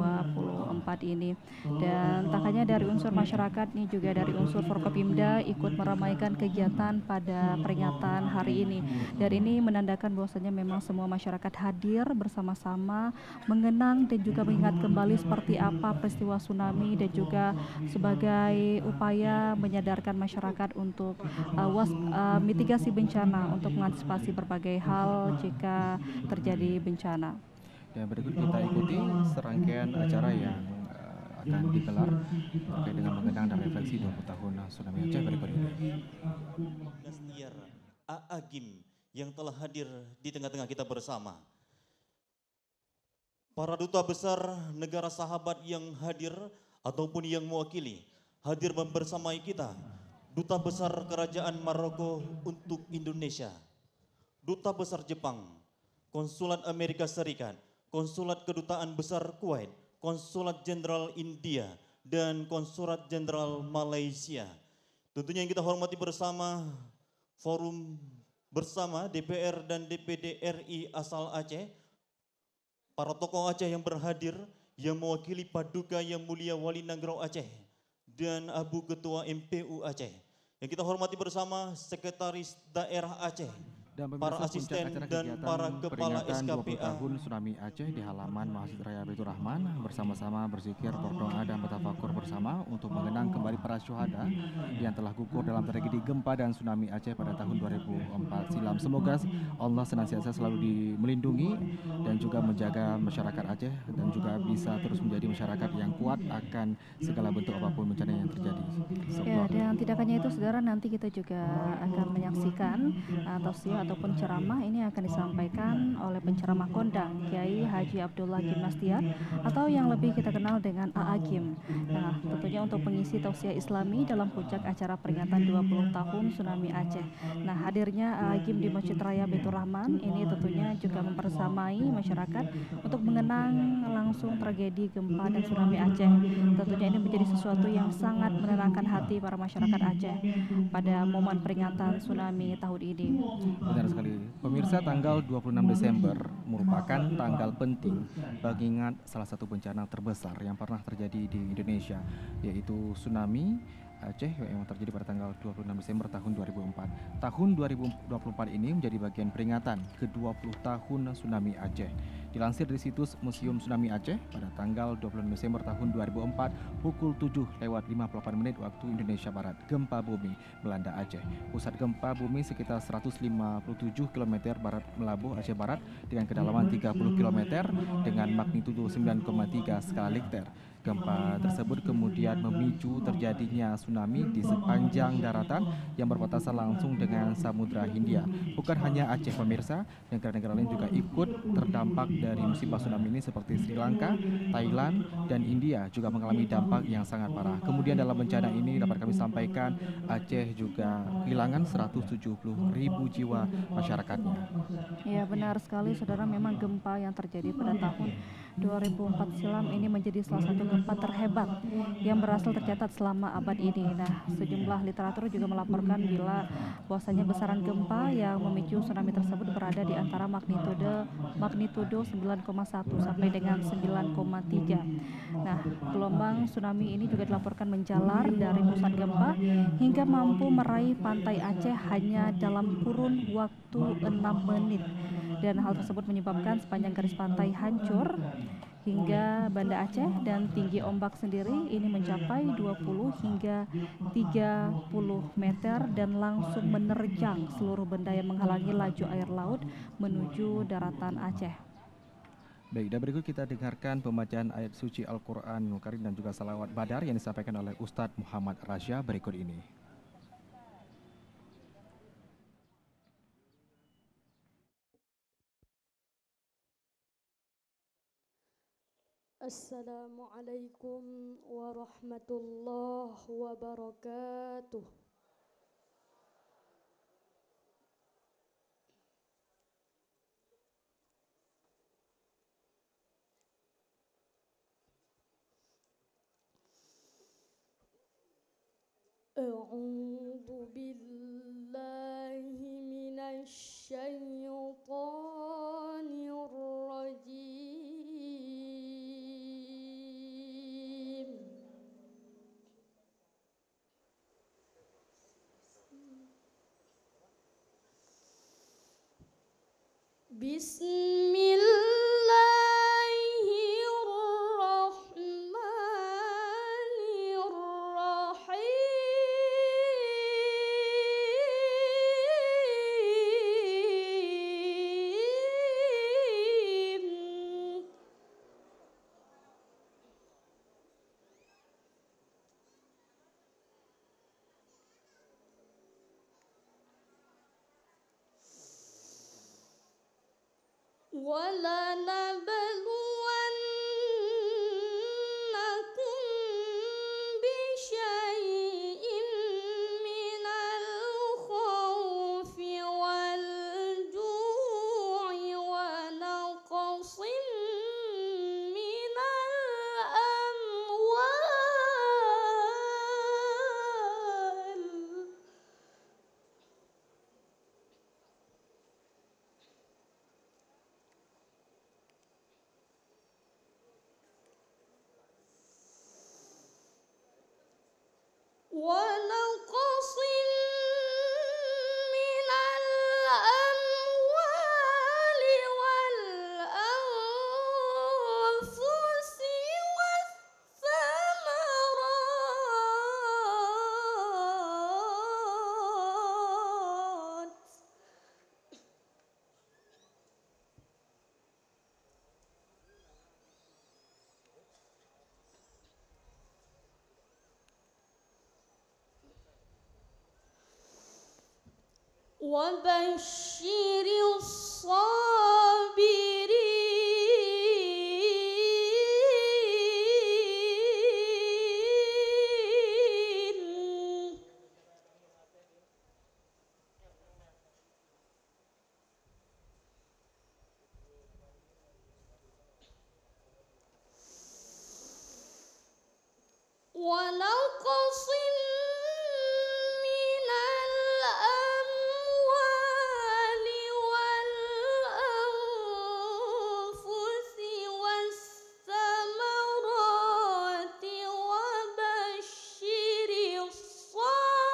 ini. Dan tak hanya dari unsur masyarakat, ini juga dari unsur Forkopimda ikut meramaikan kegiatan pada peringatan hari ini. Dan ini menandakan bahwasanya memang semua masyarakat hadir bersama-sama mengenang dan juga mengingat kembali seperti apa peristiwa tsunami dan juga sebagai upaya menyadarkan masyarakat untuk mitigasi bencana untuk mengantisipasi berbagai hal jika terjadi bencana. Dan berikut kita ikuti serangkaian acara yang akan digelar terkait dengan mengenang dan refleksi 20 tahun tsunami Aceh berikut ini. Dastiar A'agim yang telah hadir di tengah-tengah kita bersama. Para duta besar negara sahabat yang hadir ataupun yang mewakili hadir bersamai kita. Duta besar Kerajaan Maroko untuk Indonesia, Duta besar Jepang, Konsulat Amerika Serikat, Konsulat Kedutaan Besar Kuwait, Konsulat Jenderal India, dan Konsulat Jenderal Malaysia. Tentunya yang kita hormati bersama forum bersama DPR dan DPD RI asal Aceh, para tokoh Aceh yang berhadir, yang mewakili Paduka Yang Mulia Wali Nagrau Aceh dan Abu Ketua MPU Aceh. Yang kita hormati bersama Sekretaris Daerah Aceh, dan para asisten dan para kepala SKPA. 20 tahun tsunami Aceh di halaman Masjid Raya Baitur Rahman bersama-sama berzikir, berdoa dan bertafakur bersama untuk mengenang kembali para syuhada yang telah gugur dalam tragedi gempa dan tsunami Aceh pada tahun 2004 silam. Semoga Allah senantiasa selalu melindungi dan juga menjaga masyarakat Aceh dan juga bisa terus menjadi masyarakat yang kuat akan segala bentuk apapun bencana yang terjadi. Ya, dan tidak hanya itu saudara, nanti kita juga akan menyaksikan tausiah ataupun ceramah ini akan disampaikan oleh penceramah kondang Kiai Haji Abdullah Gimnastiar atau yang lebih kita kenal dengan A'agim. Nah, tentunya untuk pengisi tausiah Islami dalam puncak acara peringatan 20 tahun tsunami Aceh. Nah, hadirnya A'agim di Masjid Raya Baitur Rahman ini tentunya juga mempersamai masyarakat untuk mengenang langsung tragedi gempa dan tsunami Aceh. Tentunya ini menjadi sesuatu yang sangat menenangkan hati para masyarakat Aceh pada momen peringatan tsunami tahun ini. Benar sekali. Pemirsa, tanggal 26 Desember merupakan tanggal penting bagi ingat salah satu bencana terbesar yang pernah terjadi di Indonesia, yaitu tsunami Aceh yang terjadi pada tanggal 26 Desember tahun 2004. Tahun 2024 ini menjadi bagian peringatan ke-20 tahun tsunami Aceh. Dilansir dari situs Museum Tsunami Aceh pada tanggal 26 Desember tahun 2004 pukul 7:58 waktu Indonesia Barat, gempa bumi melanda Aceh. Pusat gempa bumi sekitar 157 km barat melabuh Aceh Barat dengan kedalaman 30 km dengan magnitudo 9,3 skala Richter. Gempa tersebut kemudian memicu terjadinya tsunami di sepanjang daratan yang berbatasan langsung dengan Samudra Hindia. Bukan hanya Aceh pemirsa, negara-negara lain juga ikut terdampak dari musibah tsunami ini seperti Sri Lanka, Thailand, dan India juga mengalami dampak yang sangat parah. Kemudian dalam bencana ini dapat kami sampaikan Aceh juga kehilangan 170.000 jiwa masyarakatnya. Ya benar sekali saudara, memang gempa yang terjadi pada tahun 2004 silam ini menjadi salah satu gempa terhebat yang berhasil tercatat selama abad ini. Nah, sejumlah literatur juga melaporkan bila bahwasanya besaran gempa yang memicu tsunami tersebut berada di antara magnitudo 9,1 sampai dengan 9,3. Nah, gelombang tsunami ini juga dilaporkan menjalar dari pusat gempa hingga mampu meraih pantai Aceh hanya dalam kurun waktu 6 menit. Dan hal tersebut menyebabkan sepanjang garis pantai hancur hingga Banda Aceh, dan tinggi ombak sendiri ini mencapai 20 hingga 30 meter dan langsung menerjang seluruh benda yang menghalangi laju air laut menuju daratan Aceh. Baik, dan berikut kita dengarkan pembacaan ayat suci Al-Quranul Karim dan juga salawat Badar yang disampaikan oleh Ustadz Muhammad Rasya berikut ini. Assalamualaikum warahmatullahi wabarakatuh. A'udzu billahi minasy syaithanir rajim. وَلَنَبْلُوَنَّكُمْ بِشَيْءٍ مِّنَ الْخَوْفِ وَالْجُوعِ وَنَقْصٍ مِّنَ الْأَمْوَالِ ونقص من الأموال والأنفس والثمرات وبشر الصابرين ونقص من الأموال والأنفس والثمرات وبشر الصابرين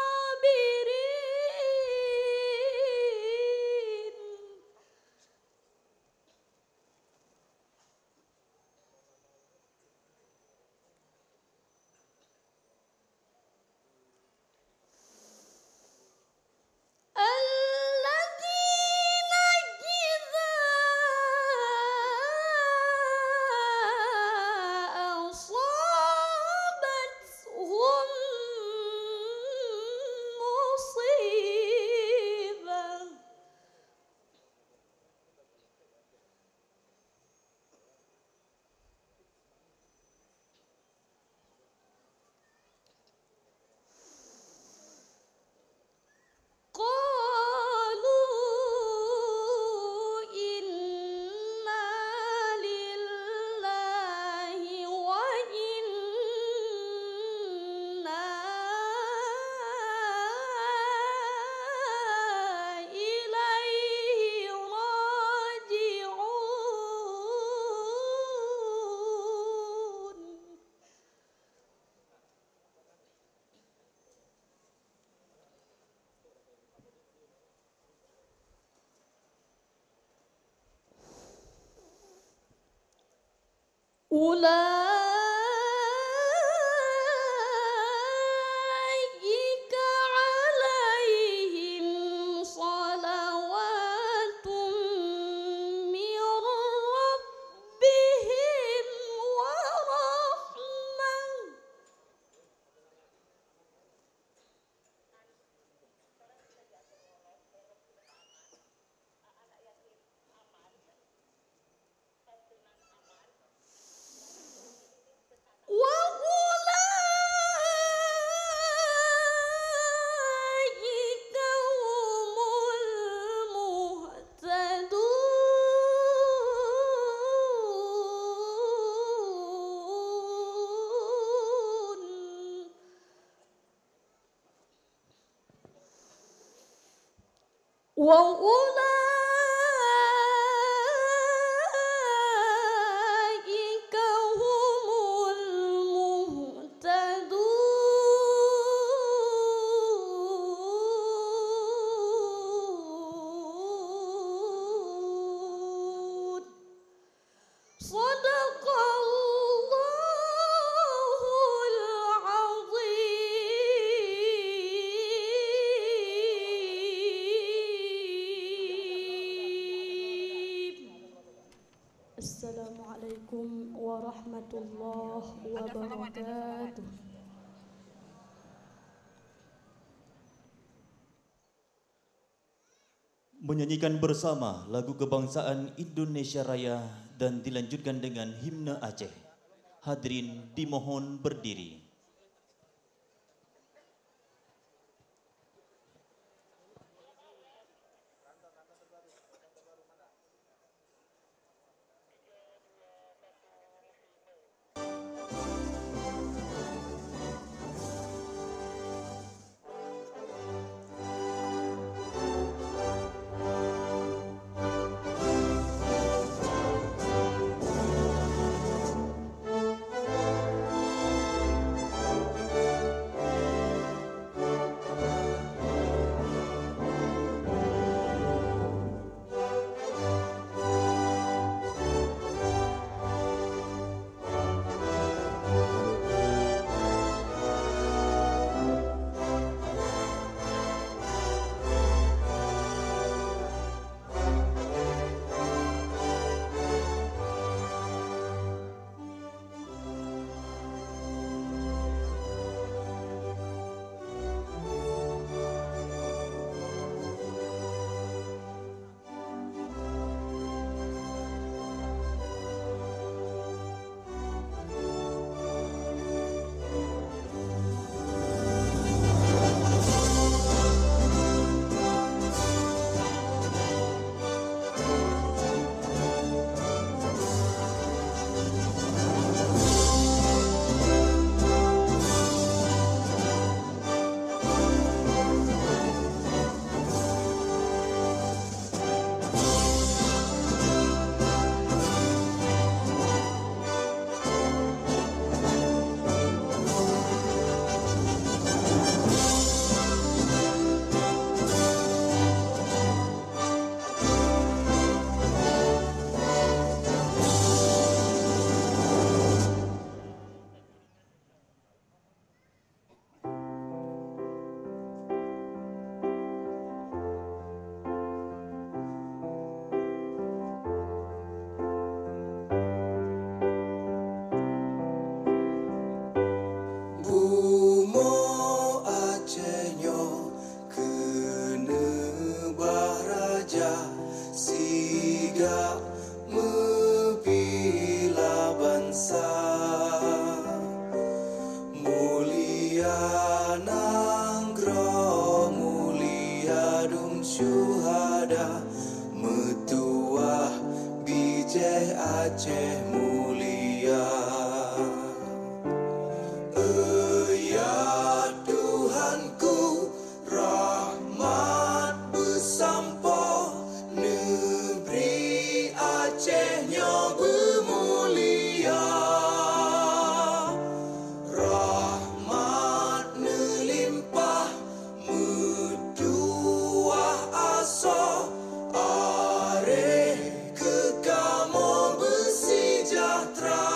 أولئك عليهم صلوات من ربهم ورحمة وأولئك هم المهتدون وأولئك هم المهتدون صدق الله العظيم. السلام عليكم ورحمة الله وبركاته. Menyanyikan bersama lagu kebangsaan Indonesia Raya dan dilanjutkan dengan himne Aceh. Hadirin dimohon berdiri. Aceh mulia. Ya Tuhanku, rahmat bersampo, negeri Acehnya bermulia. Rahmat melimpah, metuah asa, are kekamo bersejahtera.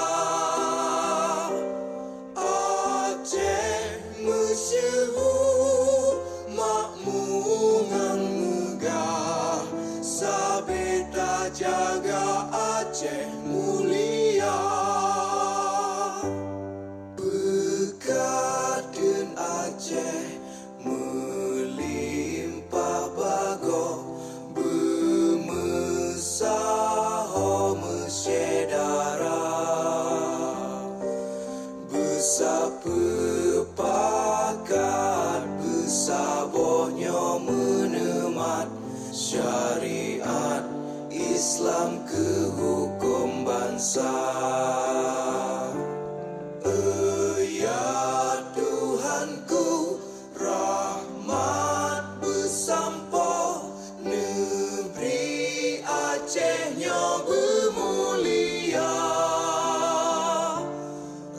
jaga Aceh mulia. Bekaden Aceh melimpah bago, bemesaho mesyedara, besapepakat besabohnya menemat syariat Islam ke hukum bangsa. Ya Tuhanku, rahmat bersampo, negeri Acehnya bermulia.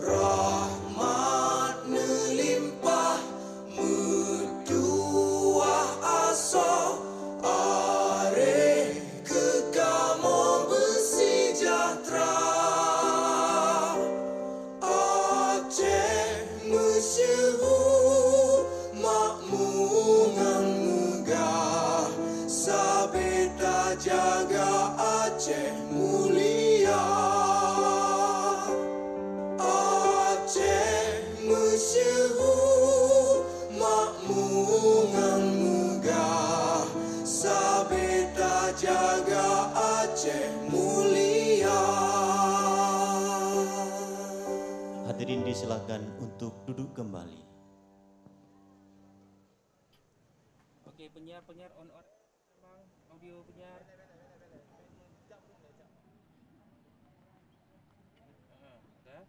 Rahmat melimpah, metuah aso, are kekamo bersejahtera. Aceh masyhur, makmungan megah, sabeta jaga Aceh mulia. Aceh masyhur, makmungan megah, sabeta jaga Aceh mulia. Hadirin disilakan untuk duduk kembali. Oke, penyiar on audio penyiar. Dah.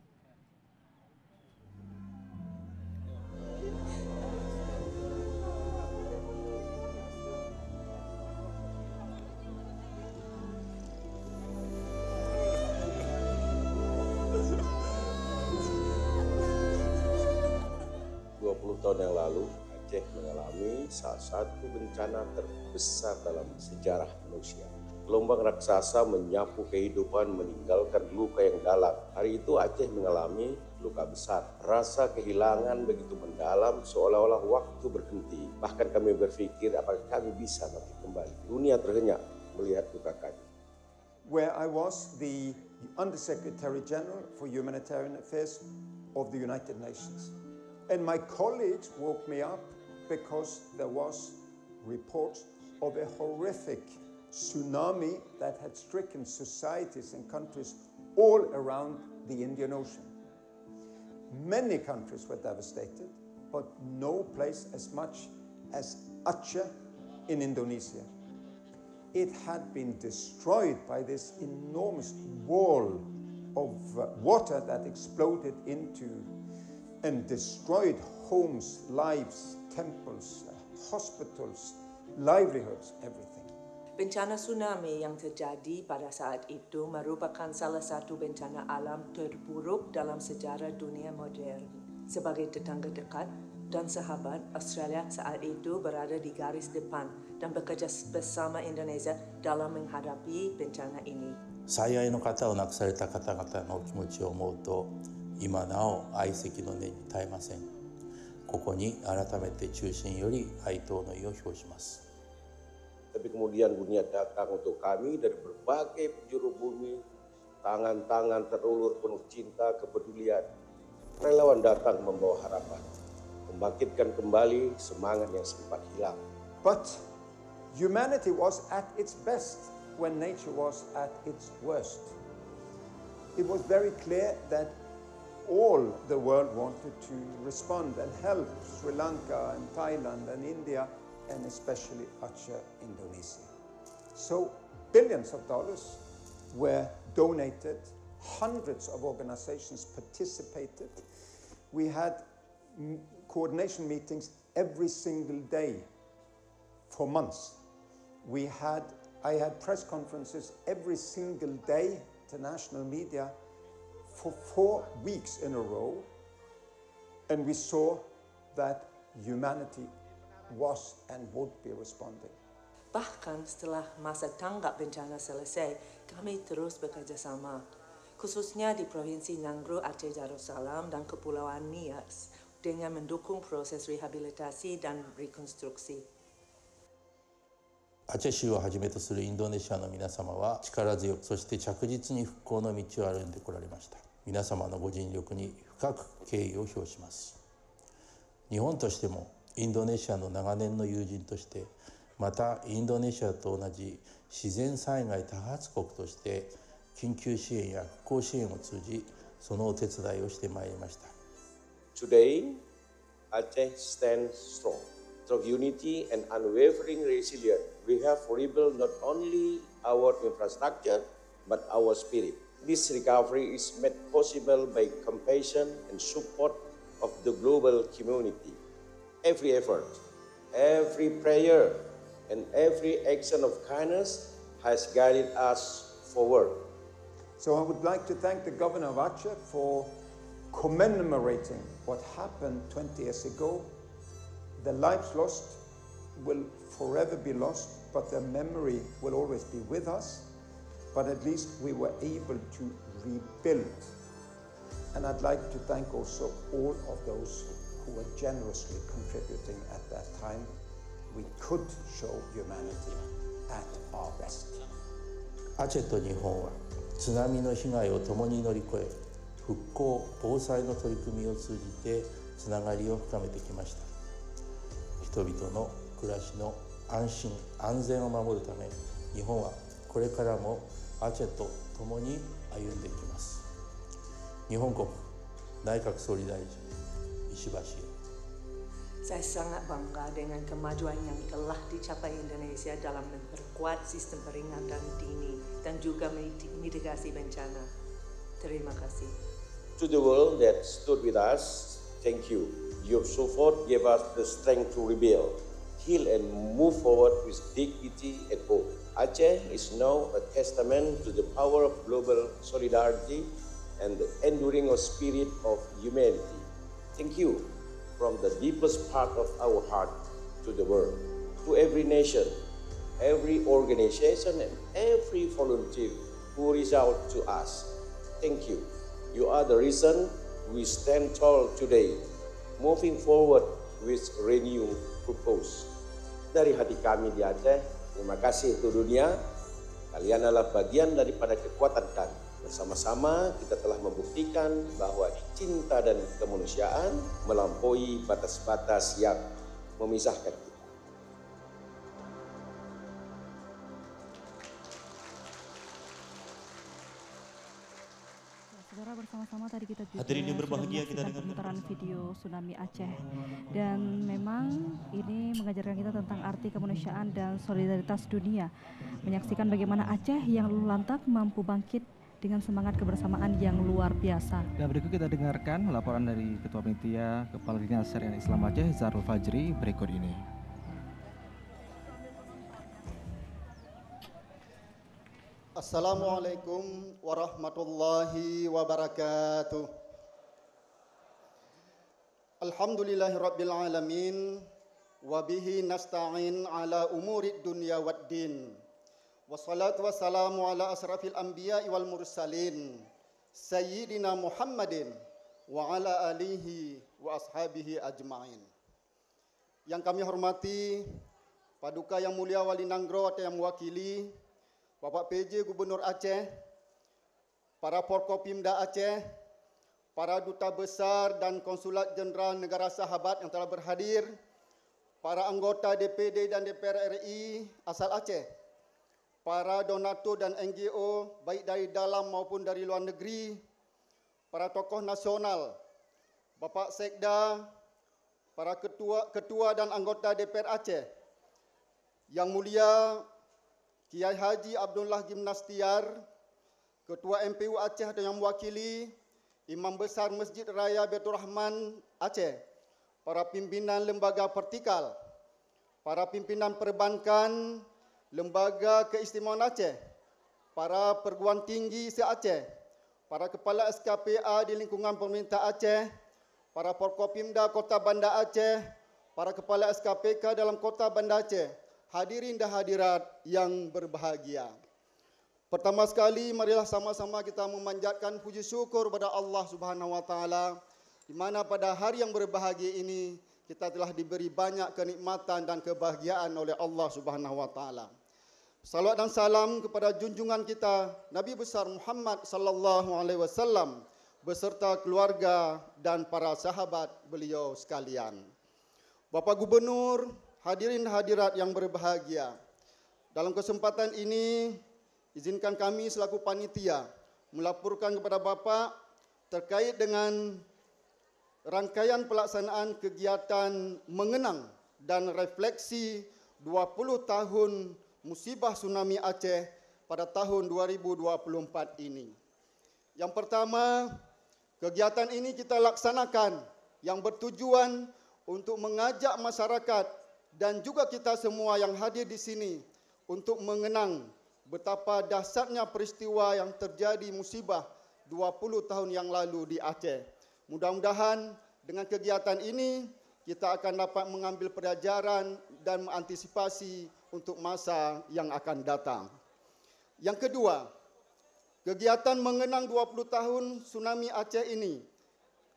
20 tahun yang lalu, Aceh mengalami salah satu bencana terbesar dalam sejarah manusia. Gelombang raksasa menyapu kehidupan, meninggalkan luka yang dalam. Hari itu Aceh mengalami luka besar. Rasa kehilangan begitu mendalam, seolah-olah waktu berhenti. Bahkan kami berpikir apakah kami bisa bangkit kembali. Dunia terhenyak melihat luka kami. Where I was the Undersecretary General for Humanitarian Affairs of the United Nations. And my colleagues woke me up because there was reports of a horrific tsunami that had stricken societies and countries all around the Indian Ocean. Many countries were devastated, but no place as much as Aceh in Indonesia. It had been destroyed by this enormous wall of water that exploded into and destroyed homes, lives, temples, hospitals, livelihoods, everything. Bencana tsunami yang terjadi pada saat itu merupakan salah satu bencana alam terburuk dalam sejarah dunia moden. Sebagai tetangga dekat dan sahabat, Australia saat itu berada di garis depan dan bekerja bersama Indonesia dalam menghadapi bencana ini. 最愛の方を亡くされた方々のお気持ちを思うと、今なお哀惜の念に堪えません。ここに改めて中心より哀悼の意を表します。 Tapi kemudian dunia datang untuk kami dari berbagai penjuru bumi, tangan-tangan terulur penuh cinta, kepedulian. Relawan datang membawa harapan, membangkitkan kembali semangat yang sempat hilang. But humanity was at its best when nature was at its worst. It was very clear that all the world wanted to respond and help Sri Lanka and Thailand and India, and especially Aceh, Indonesia. So billions of dollars were donated, hundreds of organizations participated. We had coordination meetings every single day for months. I had press conferences every single day to national media for 4 weeks in a row, and we saw that humanity was and would be responding. Bahkan setelah masa tanggap bencana selesai, kami terus bekerja sama, khususnya di Provinsi Ngangru, Aceh Darussalam, dan Kepulauan Nias, dengan mendukung proses rehabilitasi dan rekonstruksi. アチェ州をはじめとするインドネシアの皆様は力強くそして着実に復興の道を歩んでこられました。皆様のご尽力に深く敬意を表します。日本としてもインドネシアの長年の友人として、またインドネシアと同じ自然災害多発国として緊急支援や復興支援を通じ、そのお手伝いをしてまいりました。Today, Aceh stands strong. Through unity and unwavering resilience, we have rebuilt not only our infrastructure, but our spirit. This recovery is made possible by compassion and support of the global community. Every effort, every prayer, and every action of kindness has guided us forward. So I would like to thank the Governor of Aceh for commemorating what happened 20 years ago. The lives lost will forever be lost, but their memory will always be with us. But at least we were able to rebuild. And I'd like to thank also all of those who were generously contributing at that time. We could show humanity at our best. アチェと日本は津波の被害を共に乗り越え、復興・防災の取り組みを通じてつながりを深めてきました。人々の暮らしの安心・安全を守るため、日本はこれからもアチェと共に歩んでいきます。日本国内閣総理大臣石橋。 Saya sangat bangga dengan kemajuan yang telah dicapai Indonesia dalam memperkuat sistem peringatan dini dan juga mitigasi bencana. Terima kasih. To the world that stood with us, thank you. Your support gave us the strength to rebuild, heal, and move forward with dignity and hope. Aceh is now a testament to the power of global solidarity and the enduring spirit of humanity. Thank you from the deepest part of our heart to the world, to every nation, every organization, and every volunteer who reached out to us. Thank you. You are the reason we stand tall today, moving forward with renewed purpose. Dari hati kami di Aceh, terima kasih untuk dunia. Kalian adalah bagian daripada kekuatan kami. Bersama-sama kita telah membuktikan bahwa cinta dan kemanusiaan melampaui batas-batas yang memisahkan kita. Saudara, bersama-sama tadi kita juga Hadirin yang berbahagia, kita menyaksikan pemutaran video tsunami Aceh, dan memang ini mengajarkan kita tentang arti kemanusiaan dan solidaritas dunia. Menyaksikan bagaimana Aceh yang luluh lantak mampu bangkit dengan semangat kebersamaan yang luar biasa. Dan berikut kita dengarkan laporan dari Ketua Panitia Kepala Dinas Syariah Islam Aceh Zarul Fajri berikut ini. Assalamualaikum warahmatullahi wabarakatuh. Alhamdulillahirabbil alamin wa bihi nasta'in ala umurid dunya waddin. Wassalatu wassalamu ala asrafil anbiya'i wal mursalin Sayyidina Muhammadin wa ala alihi wa ashabihi ajma'in. Yang kami hormati Paduka Yang Mulia Wali Nanggro atau yang mewakili Bapak PJ Gubernur Aceh, para Forkopimda Aceh, para Duta Besar dan Konsulat Jenderal Negara Sahabat yang telah berhadir, para anggota DPD dan DPR RI asal Aceh, para donatur dan NGO baik dari dalam maupun dari luar negeri, para tokoh nasional, Bapak Sekda, para ketua dan anggota DPR Aceh, Yang Mulia Kiai Haji Abdullah Gimnastiar, Ketua MPU Aceh atau yang mewakili, Imam Besar Masjid Raya Baitur Rahman Aceh, para pimpinan lembaga vertikal, para pimpinan perbankan, Lembaga Keistimewaan Aceh, para perguruan tinggi se-Aceh, para kepala SKPA di lingkungan pemerintah Aceh, para Forkopimda Kota Banda Aceh, para kepala SKPK dalam Kota Banda Aceh, hadirin dan hadirat yang berbahagia. Pertama sekali, marilah sama-sama kita memanjatkan puji syukur kepada Allah Subhanahu wa taala, di mana pada hari yang berbahagia ini kita telah diberi banyak kenikmatan dan kebahagiaan oleh Allah Subhanahu wa taala. Salawat dan salam kepada junjungan kita Nabi besar Muhammad sallallahu alaihi wasallam beserta keluarga dan para sahabat beliau sekalian. Bapak Gubernur, hadirin hadirat yang berbahagia. Dalam kesempatan ini, izinkan kami selaku panitia melaporkan kepada Bapak terkait dengan rangkaian pelaksanaan kegiatan mengenang dan refleksi 20 tahun musibah tsunami Aceh pada tahun 2024 ini. Yang pertama, kegiatan ini kita laksanakan yang bertujuan untuk mengajak masyarakat dan juga kita semua yang hadir di sini untuk mengenang betapa dahsyatnya peristiwa yang terjadi musibah 20 tahun yang lalu di Aceh. Mudah-mudahan dengan kegiatan ini kita akan dapat mengambil pelajaran dan mengantisipasi untuk masa yang akan datang. Yang kedua, kegiatan mengenang 20 tahun tsunami Aceh ini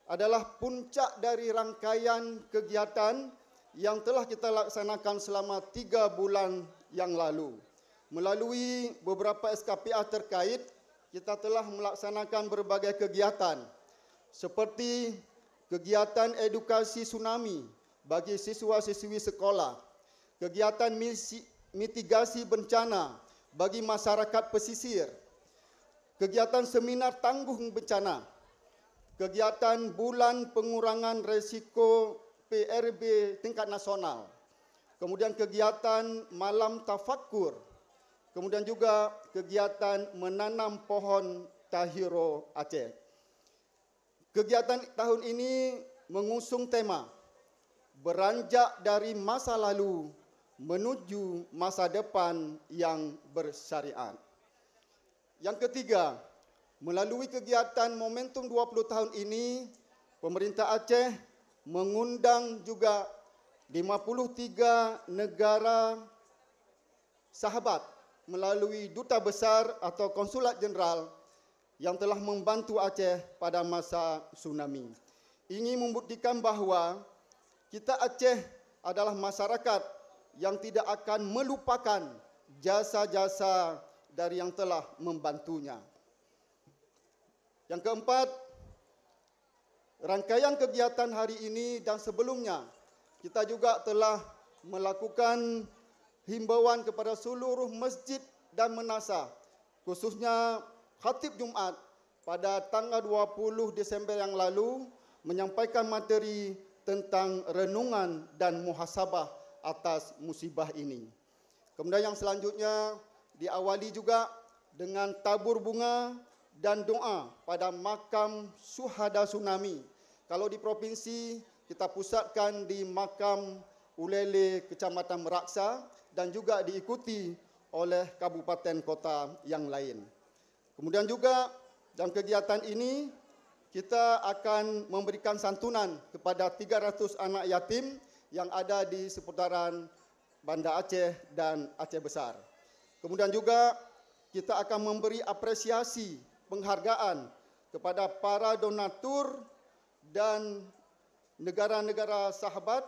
adalah puncak dari rangkaian kegiatan yang telah kita laksanakan selama 3 bulan yang lalu. Melalui beberapa SKPA terkait, kita telah melaksanakan berbagai kegiatan seperti kegiatan edukasi tsunami bagi siswa-siswi sekolah, kegiatan mitigasi bencana bagi masyarakat pesisir, kegiatan seminar tangguh bencana, kegiatan bulan pengurangan risiko PRB tingkat nasional, kemudian kegiatan malam tafakur, kemudian juga kegiatan menanam pohon Tahiro Aceh. Kegiatan tahun ini mengusung tema beranjak dari masa lalu menuju masa depan yang bersyariat. Yang ketiga, melalui kegiatan momentum 20 tahun ini, pemerintah Aceh mengundang juga 53 negara sahabat melalui duta besar atau konsulat jenderal yang telah membantu Aceh pada masa tsunami. Ini membuktikan bahawa kita Aceh adalah masyarakat yang tidak akan melupakan jasa-jasa dari yang telah membantunya. Yang keempat, rangkaian kegiatan hari ini dan sebelumnya, kita juga telah melakukan himbauan kepada seluruh masjid dan menasah, khususnya khatib Jumat pada tanggal 20 Desember yang lalu menyampaikan materi tentang renungan dan muhasabah atas musibah ini. Kemudian yang selanjutnya diawali juga dengan tabur bunga dan doa pada makam syuhada tsunami. Kalau di provinsi kita pusatkan di makam Ulele Kecamatan Meraksa dan juga diikuti oleh kabupaten kota yang lain. Kemudian juga dalam kegiatan ini kita akan memberikan santunan kepada 300 anak yatim yang ada di seputaran Banda Aceh dan Aceh Besar. Kemudian juga kita akan memberi apresiasi penghargaan kepada para donatur dan negara-negara sahabat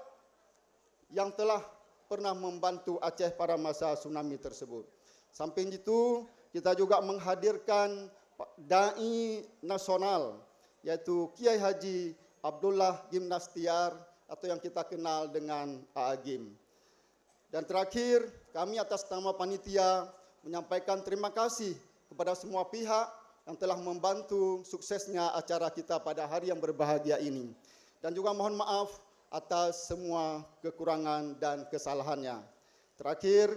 yang telah pernah membantu Aceh pada masa tsunami tersebut. Samping itu, kita juga menghadirkan dai nasional yaitu Kiai Haji Abdullah Gimnastiar atau yang kita kenal dengan Agim. Dan terakhir, kami atas nama panitia menyampaikan terima kasih kepada semua pihak yang telah membantu suksesnya acara kita pada hari yang berbahagia ini. Dan juga mohon maaf atas semua kekurangan dan kesalahannya. Terakhir,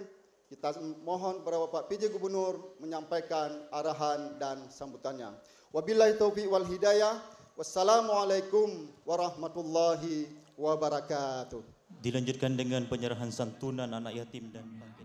kita mohon kepada Bapak PJ Gubernur menyampaikan arahan dan sambutannya. Wabillahi taufiq wal hidayah. Wassalamualaikum warahmatullahi wabarakatuh. Dilanjutkan dengan penyerahan santunan anak yatim dan